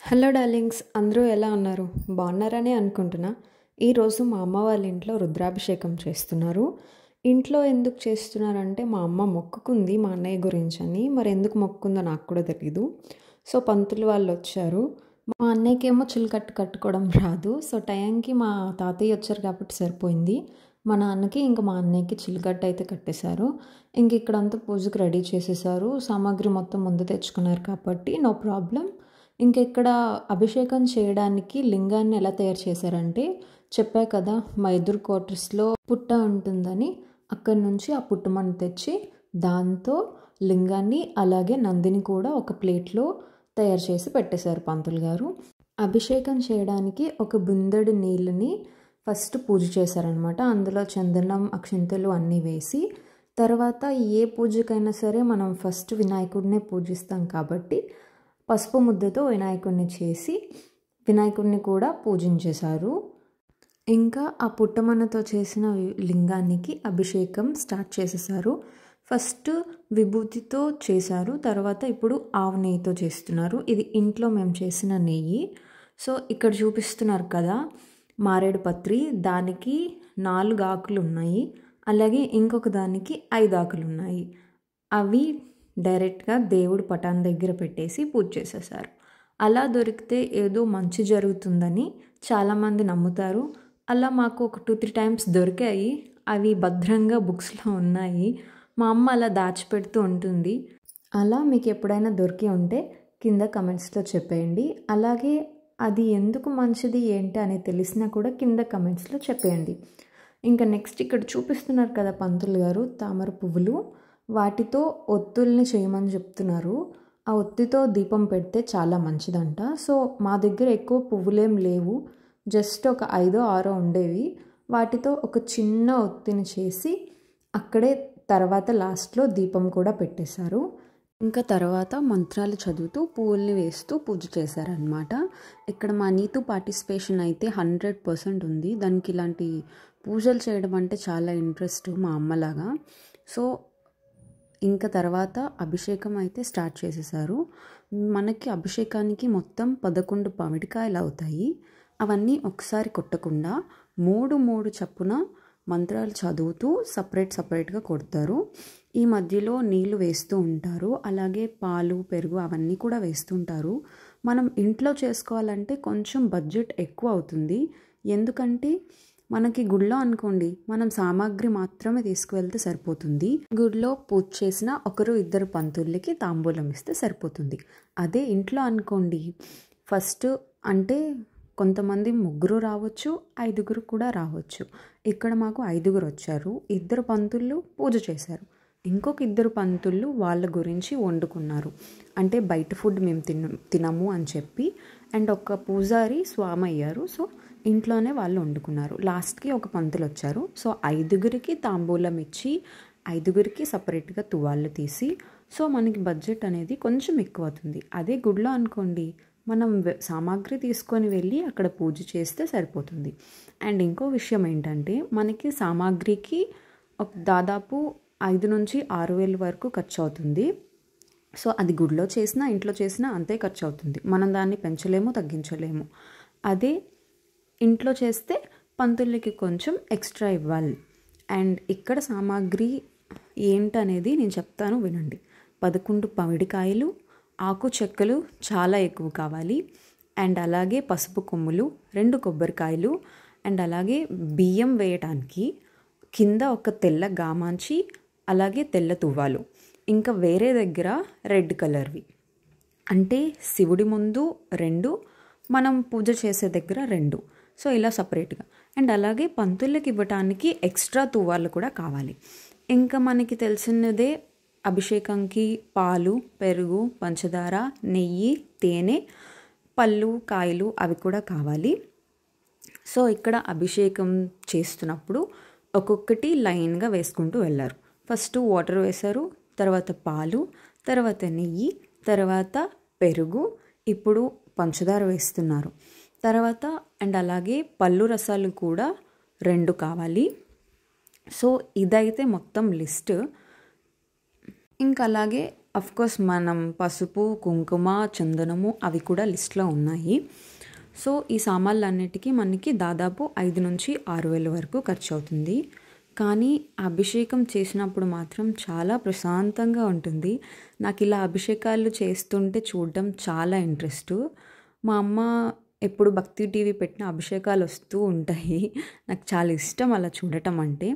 Hello darlings, అందరూ ఎలా ఉన్నారు? బాగున్నారని అనుకుంటున్నా. ఈరోజు మా అమ్మ వాళ్ళ ఇంట్లో రుద్రాభిషేకం చేస్తున్నారు. ఇంట్లో ఎందుకు చేస్తున్నారంటే మా అమ్మ మొక్కుకుంది మా అన్నయ్య గురించి అని. మరి ఎందుకు మొక్కుకుందో నాకు కూడా తెలీదు. సో పంతులు వాళ్ళు వచ్చారు. మా అన్నయ్యకేమో చిలుకట్టు కట్టుకోవడం రాదు. సో టైంకి మా తాతయ్య వచ్చారు కాబట్టి సరిపోయింది. మా నాన్నకి ఇంకా మా అన్నయ్యకి చిలుకట్టు అయితే కట్టేశారు. ఇంక ఇక్కడంతా పూజకు రెడీ చేసేసారు. సామాగ్రి మొత్తం ముందు తెచ్చుకున్నారు కాబట్టి నో ప్రాబ్లం. ఇంక ఇక్కడ అభిషేకం చేయడానికి లింగాన్ని ఎలా తయారు చేశారంటే, చెప్పా కదా మా ఎదురు క్వార్టర్స్లో పుట్ట ఉంటుందని, అక్కడి నుంచి ఆ పుట్టమని తెచ్చి దాంతో లింగాన్ని అలాగే నందిని కూడా ఒక ప్లేట్లో తయారు చేసి పెట్టేశారు పంతులు గారు. అభిషేకం చేయడానికి ఒక బిందెడు నీళ్ళని ఫస్ట్ పూజ చేశారనమాట. అందులో చందనం, అక్షింతలు అన్నీ వేసి, తర్వాత ఏ పూజకైనా సరే మనం ఫస్ట్ వినాయకుడినే పూజిస్తాం కాబట్టి పసుపు ముద్దతో వినాయకుడిని చేసి వినాయకుడిని కూడా పూజించేశారు. ఇంకా ఆ పుట్టమన్నతో చేసిన లింగానికి అభిషేకం స్టార్ట్ చేసేసారు. ఫస్ట్ విభూతితో చేశారు, తర్వాత ఇప్పుడు ఆవు నెయ్యితో చేస్తున్నారు. ఇది ఇంట్లో మేము చేసిన నెయ్యి. సో ఇక్కడ చూపిస్తున్నారు కదా మారేడు పత్రి, దానికి 4 ఆకులు ఉన్నాయి, అలాగే ఇంకొక దానికి 5 ఆకులు ఉన్నాయి. అవి డైరెక్ట్గా దేవుడి పటాన్ దగ్గర పెట్టేసి పూజ చేసేసారు. అలా దొరికితే ఏదో మంచి జరుగుతుందని చాలామంది నమ్ముతారు. అలా మాకు ఒక 2-3 టైమ్స్ దొరికాయి. అవి భద్రంగా బుక్స్లో ఉన్నాయి. మా అమ్మ అలా దాచిపెడుతూ ఉంటుంది. అలా మీకు ఎప్పుడైనా దొరికి ఉంటే కింద కమెంట్స్లో చెప్పేయండి. అలాగే అది ఎందుకు మంచిది ఏంటి అని తెలిసినా కూడా కింద కమెంట్స్లో చెప్పేయండి. ఇంకా నెక్స్ట్ ఇక్కడ చూపిస్తున్నారు కదా పంతులు గారు తామర పువ్వులు, వాటితో ఒత్తుల్ని చేయమని చెప్తున్నారు. ఆ ఒత్తితో దీపం పెడితే చాలా మంచిదంట. సో మా దగ్గర ఎక్కువ పువ్వులేం లేవు, జస్ట్ ఒక 5-6 ఉండేవి. వాటితో ఒక చిన్న ఒత్తిని చేసి అక్కడే తర్వాత లాస్ట్లో దీపం కూడా పెట్టేశారు. ఇంకా తర్వాత మంత్రాలు చదువుతూ పువ్వుల్ని వేస్తూ పూజ చేశారనమాట. ఇక్కడ మా నీతు పార్టిసిపేషన్ అయితే 100% ఉంది. దానికి ఇలాంటి పూజలు చేయడం అంటే చాలా ఇంట్రెస్ట్ మా అమ్మలాగా. సో ఇంకా తర్వాత అభిషేకం అయితే స్టార్ట్ చేసేసారు. మనకి అభిషేకానికి మొత్తం 11 పమిడికాయలు అవుతాయి. అవన్నీ ఒకసారి కొట్టకుండా 3 చప్పున మంత్రాలు చదువుతూ సపరేట్గా కొడతారు. ఈ మధ్యలో నీళ్లు వేస్తూ ఉంటారు, అలాగే పాలు, పెరుగు అవన్నీ కూడా వేస్తుంటారు. మనం ఇంట్లో చేసుకోవాలంటే కొంచెం బడ్జెట్ ఎక్కువ అవుతుంది. ఎందుకంటే మనకి గుడిలో అనుకోండి, మనం సామాగ్రి మాత్రమే తీసుకువెళ్తే సరిపోతుంది. గుడిలో పూజ చేసిన 1-2 పంతులకి తాంబూలం ఇస్తే సరిపోతుంది. అదే ఇంట్లో అనుకోండి, ఫస్ట్ అంటే కొంతమంది 3 రావచ్చు, 5 కూడా రావచ్చు. ఇక్కడ మాకు 5 వచ్చారు. 2 పంతులు పూజ చేశారు, ఇంకొక 2 పంతులు వాళ్ళ గురించి వండుకున్నారు. అంటే బయట ఫుడ్ మేము తినము అని చెప్పి. అండ్ ఒక పూజారి స్వామి అయ్యారు. సో ఇంట్లోనే వాళ్ళు వండుకున్నారు. లాస్ట్కి ఒక పంతులు వచ్చారు. సో 5 తాంబూలం ఇచ్చి 5 సపరేట్గా తువాళ్ళు తీసి, సో మనకి బడ్జెట్ అనేది కొంచెం ఎక్కువ అవుతుంది. అదే గుడిలో అనుకోండి, మనం సామాగ్రి తీసుకొని వెళ్ళి అక్కడ పూజ చేస్తే సరిపోతుంది. అండ్ ఇంకో విషయం ఏంటంటే, మనకి సామాగ్రికి దాదాపు 5,000-6,000 వరకు ఖర్చు అవుతుంది. సో అది గుడిలో చేసినా ఇంట్లో చేసినా అంతే ఖర్చు అవుతుంది. మనం దాన్ని పెంచలేము, తగ్గించలేము. అదే ఇంట్లో చేస్తే పంతులకి కొంచెం ఎక్స్ట్రా ఇవ్వాలి. అండ్ ఇక్కడ సామాగ్రి ఏంటనేది నేను చెప్తాను, వినండి. 11 పమిడికాయలు, ఆకు చెక్కలు చాలా ఎక్కువ కావాలి, అండ్ అలాగే పసుపు కొమ్ములు, 2 కొబ్బరికాయలు, అండ్ అలాగే బియ్యం వేయటానికి కింద ఒక తెల్ల గామాంచి, అలాగే తెల్ల తువ్వాలు, ఇంకా వేరే దగ్గర రెడ్ కలర్వి, అంటే శివుడి ముందు 2, మనం పూజ చేసే దగ్గర 2. సో ఇలా సపరేట్గా. అండ్ అలాగే పంతులకి ఇవ్వటానికి ఎక్స్ట్రా తువ్వాలు కూడా కావాలి. ఇంకా మనకి తెలిసినదే అభిషేకంకి పాలు, పెరుగు, పంచదార, నెయ్యి, తేనె, పళ్ళు, కాయలు అవి కూడా కావాలి. సో ఇక్కడ అభిషేకం చేస్తున్నప్పుడు ఒక్కొక్కటి లైన్గా వేసుకుంటూ వెళ్ళారు. ఫస్ట్ వాటర్ వేశారు, తర్వాత పాలు, తర్వాత నెయ్యి, తర్వాత పెరుగు, ఇప్పుడు పంచదార వేస్తున్నారు. తర్వాత అండ్ అలాగే పళ్ళు రసాలు కూడా 2 కావాలి. సో ఇదైతే మొత్తం లిస్ట్. ఇంకా అలాగే అఫ్కోర్స్ మనం పసుపు, కుంకుమ, చందనము అవి కూడా లిస్ట్లో ఉన్నాయి. సో ఈ సామాన్లన్నిటికీ మనకి దాదాపు 5,000-6,000 వరకు ఖర్చు అవుతుంది. కానీ అభిషేకం చేసినప్పుడు మాత్రం చాలా ప్రశాంతంగా ఉంటుంది. నాకు ఇలా అభిషేకాలు చేస్తుంటే చూడడం చాలా ఇంట్రెస్ట్. మా అమ్మ ఎప్పుడు భక్తి టీవీ పెట్టిన అభిషేకాలు వస్తూ ఉంటాయి. నాకు చాలా ఇష్టం అలా చూడటం అంటే.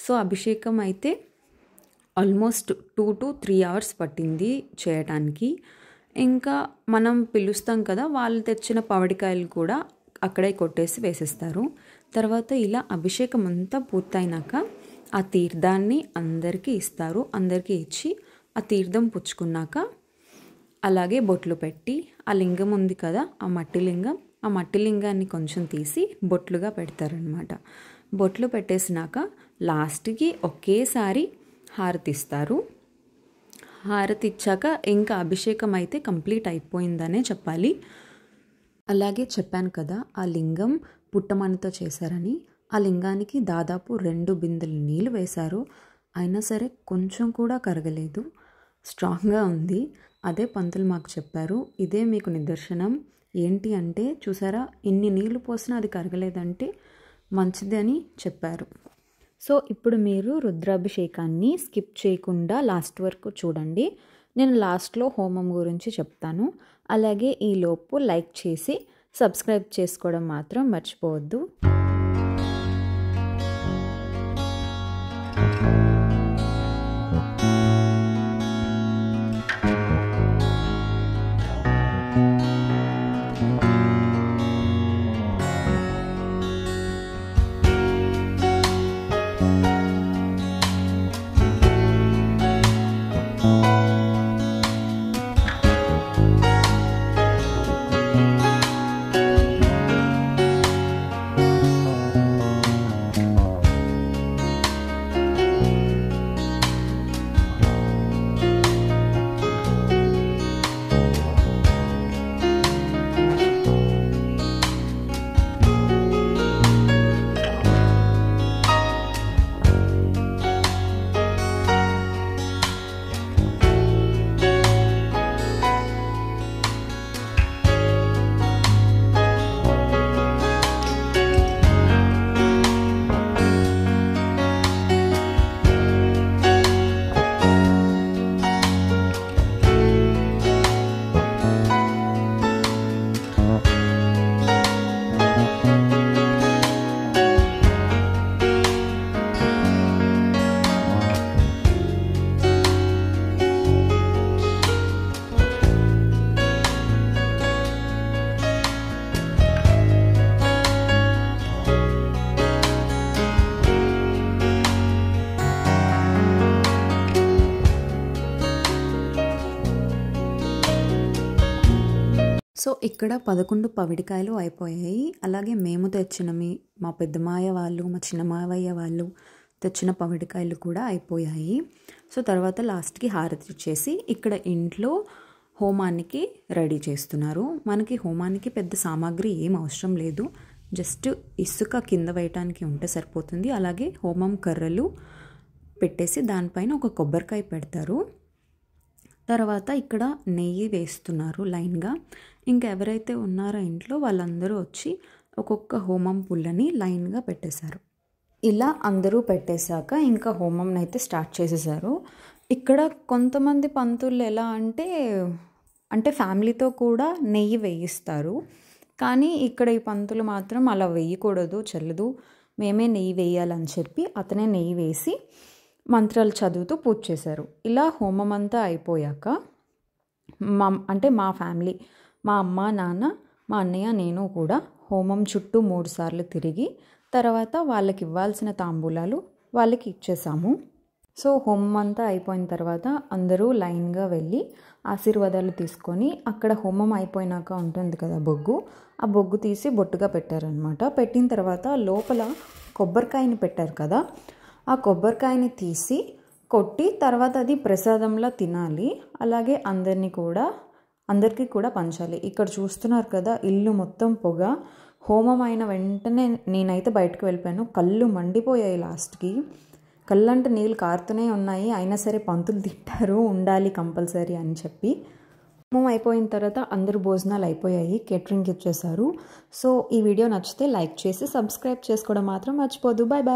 సో అభిషేకం అయితే ఆల్మోస్ట్ 2 to 3 hours పట్టింది చేయటానికి. ఇంకా మనం పిలుస్తాం కదా, వాళ్ళు తెచ్చిన పవడికాయలు కూడా అక్కడే కొట్టేసి వేసేస్తారు. తర్వాత ఇలా అభిషేకం అంతా పూర్తయినాక ఆ తీర్థాన్ని అందరికీ ఇస్తారు. అందరికీ ఇచ్చి ఆ తీర్థం పుచ్చుకున్నాక అలాగే బొట్లు పెట్టి, ఆ లింగం ఉంది కదా, ఆ మట్టి లింగాన్ని కొంచెం తీసి బొట్లుగా పెడతారనమాట. బొట్లు పెట్టేసినాక లాస్ట్కి ఒకేసారి హారతి ఇస్తారు. హారతి ఇచ్చాక ఇంకా అభిషేకం అయితే కంప్లీట్ అయిపోయిందనే చెప్పాలి. అలాగే చెప్పాను కదా, ఆ లింగం పుట్టమణితో చేశారని. ఆ లింగానికి దాదాపు 2 బిందెలు నీళ్ళు వేశారు. అయినా సరే కొంచెం కూడా కరగలేదు, స్ట్రాంగ్గా ఉంది. అదే పంతులు మాకు చెప్పారు, ఇదే మీకు నిదర్శనం. ఏంటి అంటే చూసారా, ఇన్ని నీళ్లు పోసినా అది కరగలేదంటే మంచిది అని చెప్పారు. సో ఇప్పుడు మీరు రుద్రాభిషేకాన్ని స్కిప్ చేయకుండా లాస్ట్ వరకు చూడండి. నేను లాస్ట్లో హోమం గురించి చెప్తాను. అలాగే ఈలోపు లైక్ చేసి సబ్స్క్రైబ్ చేసుకోవడం మాత్రం మర్చిపోవద్దు. సో ఇక్కడ 11 పవిడికాయలు అయిపోయాయి. అలాగే మేము తెచ్చినవి, మా పెద్దమాయ వాళ్ళు, మా చిన్నమావయ్య వాళ్ళు తెచ్చిన పవిడికాయలు కూడా అయిపోయాయి. సో తర్వాత లాస్ట్కి హారతి ఇచ్చేసి ఇక్కడ ఇంట్లో హోమానికి రెడీ చేస్తున్నారు. మనకి హోమానికి పెద్ద సామాగ్రి ఏం అవసరం లేదు, జస్ట్ ఇసుక కింద వేయటానికి ఉంటే సరిపోతుంది. అలాగే హోమం కర్రలు పెట్టేసి దానిపైన ఒక కొబ్బరికాయ పెడతారు. తర్వాత ఇక్కడ నెయ్యి వేస్తున్నారు లైన్గా. ఇంకా ఎవరైతే ఉన్నారో ఇంట్లో వాళ్ళందరూ వచ్చి ఒక్కొక్క హోమం పుల్లని లైన్గా పెట్టేశారు. ఇలా అందరూ పెట్టేశాక ఇంకా హోమం అయితే స్టార్ట్ చేసేసారు. ఇక్కడ కొంతమంది పంతులు ఎలా అంటే ఫ్యామిలీతో కూడా నెయ్యి వేయిస్తారు. కానీ ఇక్కడ ఈ పంతులు మాత్రం అలా వేయకూడదు, చెల్లదు, మేమే నెయ్యి వేయాలని చెప్పి అతనే నెయ్యి వేసి మంత్రాలు చదువుతూ పూజ చేశారు. ఇలా హోమం అంతా అయిపోయాక మా ఫ్యామిలీ, మా అమ్మ, నాన్న, మా అన్నయ్య, నేను కూడా హోమం చుట్టూ 3 సార్లు తిరిగి తర్వాత వాళ్ళకి ఇవ్వాల్సిన తాంబూలాలు వాళ్ళకి ఇచ్చేసాము. సో హోమం అంతా అయిపోయిన తర్వాత అందరూ లైన్గా వెళ్ళి ఆశీర్వాదాలు తీసుకొని అక్కడ హోమం అయిపోయినాక ఉంటుంది కదా బొగ్గు, ఆ బొగ్గు తీసి బొట్టుగా పెట్టారనమాట. పెట్టిన తర్వాత లోపల కొబ్బరికాయని పెట్టారు కదా, ఆ కొబ్బరికాయని తీసి కొట్టి తర్వాత అది ప్రసాదంలా తినాలి. అలాగే అందరికీ కూడా పంచాలి. ఇక్కడ చూస్తున్నారు కదా, ఇల్లు మొత్తం పొగ. హోమం అయిన వెంటనే నేనైతే బయటకు వెళ్ళిపోయాను, కళ్ళు మండిపోయాయి. లాస్ట్కి కళ్ళంట నీళ్ళు కారుతూనే ఉన్నాయి. అయినా సరే పంతులు తిట్టారు, ఉండాలి కంపల్సరీ అని చెప్పి. హోమం అయిపోయిన తర్వాత అందరూ భోజనాలు అయిపోయాయి, కేటరింగ్కి ఇచ్చేసారు. సో ఈ వీడియో నచ్చితే లైక్ చేసి సబ్స్క్రైబ్ చేసుకోవడం మాత్రం మర్చిపోదు. Bye bye.